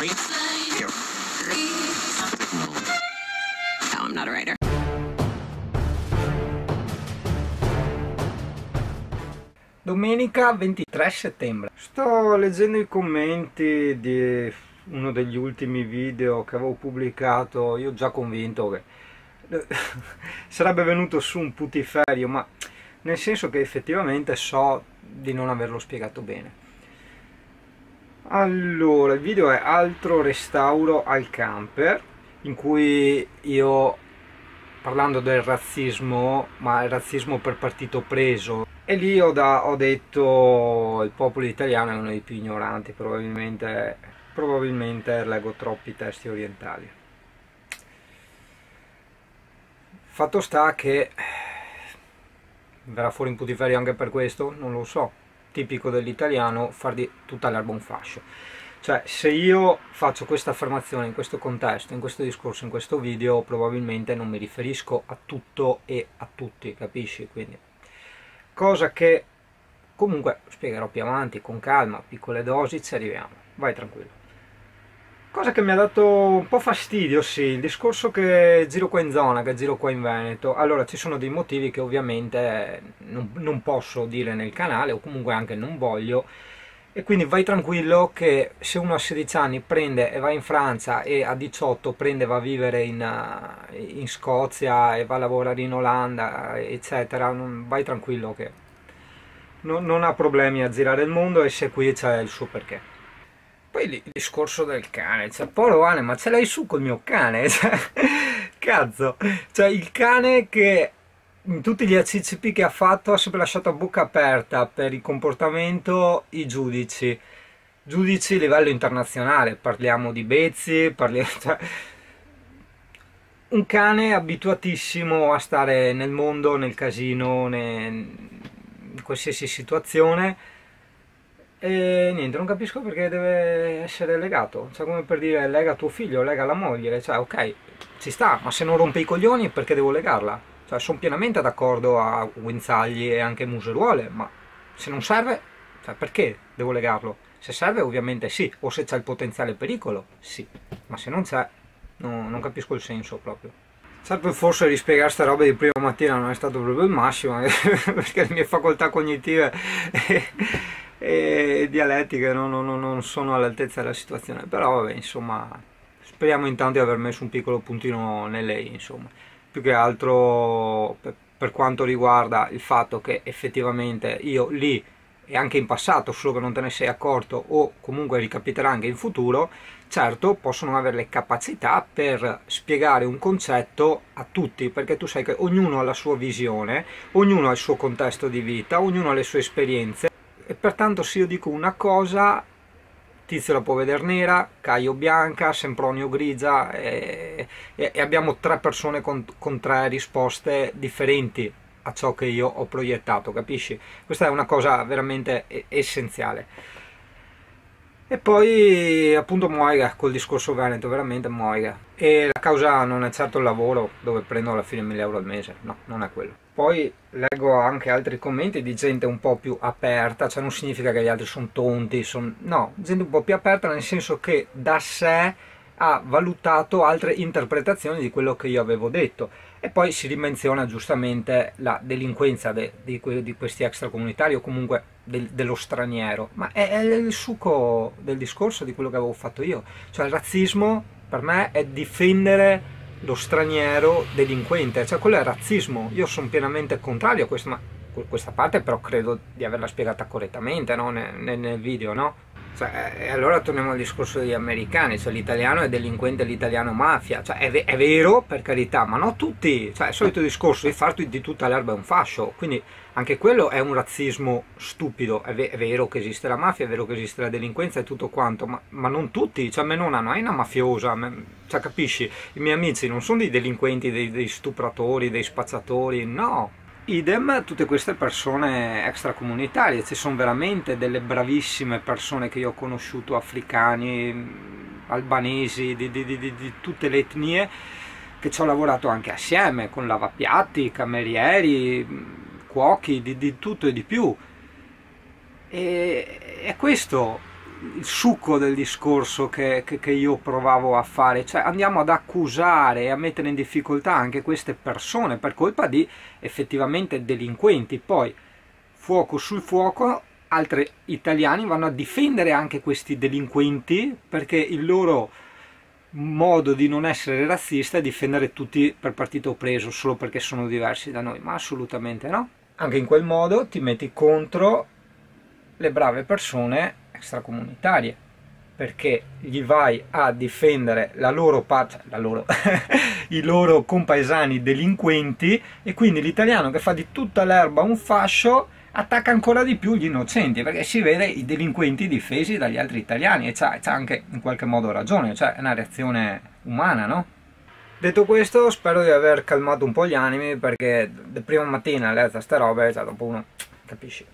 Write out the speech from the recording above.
No, I'm not a writer. Domenica 23 settembre. Sto leggendo i commenti di uno degli ultimi video che avevo pubblicato. Io già convinto che sarebbe venuto su un putiferio, ma nel senso che effettivamente so di non averlo spiegato bene. Allora, il video è altro restauro al camper, in cui io, parlando del razzismo, ma il razzismo per partito preso, e lì ho detto il popolo italiano è uno dei più ignoranti, probabilmente leggo troppi testi orientali. Fatto sta che verrà fuori in putiferio anche per questo, non lo so, tipico dell'italiano far di tutta l'erba un fascio. Cioè, se io faccio questa affermazione in questo contesto, in questo discorso, in questo video, probabilmente non mi riferisco a tutto e a tutti, capisci? Quindi, cosa che comunque spiegherò più avanti, con calma, piccole dosi, ci arriviamo, vai tranquillo. Cosa che mi ha dato un po' fastidio, sì, il discorso che giro qua in zona, che giro qua in Veneto. Allora, ci sono dei motivi che ovviamente non posso dire nel canale, o comunque anche non voglio, e quindi vai tranquillo che se uno a 16 anni prende e va in Francia, e a 18 prende e va a vivere in Scozia e va a lavorare in Olanda, eccetera, vai tranquillo che non ha problemi a girare il mondo, e se qui c'è il suo perché. Poi il discorso del cane, cioè, povero Ane, ma ce l'hai su col mio cane? Cioè, cazzo, cioè il cane che in tutti gli ACCP che ha fatto ha sempre lasciato a bocca aperta per il comportamento i giudici a livello internazionale, parliamo di Bezzi, cioè, un cane abituatissimo a stare nel mondo, nel casino, in qualsiasi situazione. E niente, non capisco perché deve essere legato, cioè come per dire lega tuo figlio, lega la moglie, cioè ok, ci sta, ma se non rompe i coglioni perché devo legarla? Cioè sono pienamente d'accordo a guinzagli e anche museruole, ma se non serve, cioè perché devo legarlo? Se serve ovviamente sì, o se c'è il potenziale pericolo, sì, ma se non c'è, non capisco il senso proprio. Certo, forse rispiegare sta roba di prima mattina non è stato proprio il massimo, perché le mie facoltà cognitive e dialettiche non sono all'altezza della situazione, però vabbè, insomma, speriamo intanto di aver messo un piccolo puntino nelle i, insomma, più che altro per quanto riguarda il fatto che effettivamente io lì, e anche in passato, solo che non te ne sei accorto, o comunque ricapiterà anche in futuro, certo possono avere le capacità per spiegare un concetto a tutti, perché tu sai che ognuno ha la sua visione, ognuno ha il suo contesto di vita, ognuno ha le sue esperienze, e pertanto se io dico una cosa, Tizio la può vedere nera, Caio bianca, Sempronio grigia, e abbiamo tre persone con tre risposte differenti a ciò che io ho proiettato, capisci? Questa è una cosa veramente essenziale. E poi appunto Moiga, col discorso Veneto, veramente Moiga. E la causa non è certo il lavoro, dove prendo alla fine 1000 euro al mese, no, non è quello. Poi leggo anche altri commenti di gente un po' più aperta, cioè non significa che gli altri sono tonti, no, gente un po' più aperta nel senso che da sé ha valutato altre interpretazioni di quello che io avevo detto. E poi si rimenziona giustamente la delinquenza di questi extracomunitari, o comunque dello straniero, ma è il succo del discorso di quello che avevo fatto io. Cioè il razzismo per me è difendere lo straniero delinquente, cioè quello è razzismo. Io sono pienamente contrario a questo, ma questa parte però credo di averla spiegata correttamente, no? nel video, no? Cioè, e allora torniamo al discorso degli americani, cioè l'italiano è delinquente, l'italiano mafia, cioè è vero per carità, ma non tutti, cioè il solito discorso di far di tutta l'erba è un fascio, quindi anche quello è un razzismo stupido. È vero che esiste la mafia, è vero che esiste la delinquenza e tutto quanto, ma non tutti, cioè mia nonna non è una mafiosa, cioè capisci, i miei amici non sono dei delinquenti, dei stupratori, dei spacciatori, no. Idem tutte queste persone extracomunitarie, ci sono veramente delle bravissime persone che io ho conosciuto, africani, albanesi, di tutte le etnie, che ci ho lavorato anche assieme, con lavapiatti, camerieri, cuochi, di tutto e di più. E questo il succo del discorso che io provavo a fare, cioè andiamo ad accusare e a mettere in difficoltà anche queste persone per colpa di effettivamente delinquenti, poi fuoco sul fuoco, altri italiani vanno a difendere anche questi delinquenti perché il loro modo di non essere razzista è difendere tutti per partito preso solo perché sono diversi da noi, ma assolutamente no. Anche in quel modo ti metti contro le brave persone extracomunitarie, perché gli vai a difendere la loro i loro compaesani delinquenti, e quindi l'italiano che fa di tutta l'erba un fascio attacca ancora di più gli innocenti, perché si vede i delinquenti difesi dagli altri italiani, e c'ha anche in qualche modo ragione, cioè è una reazione umana, no? Detto questo, spero di aver calmato un po' gli animi, perché da prima mattina a letto sta roba, cioè dopo uno capisci.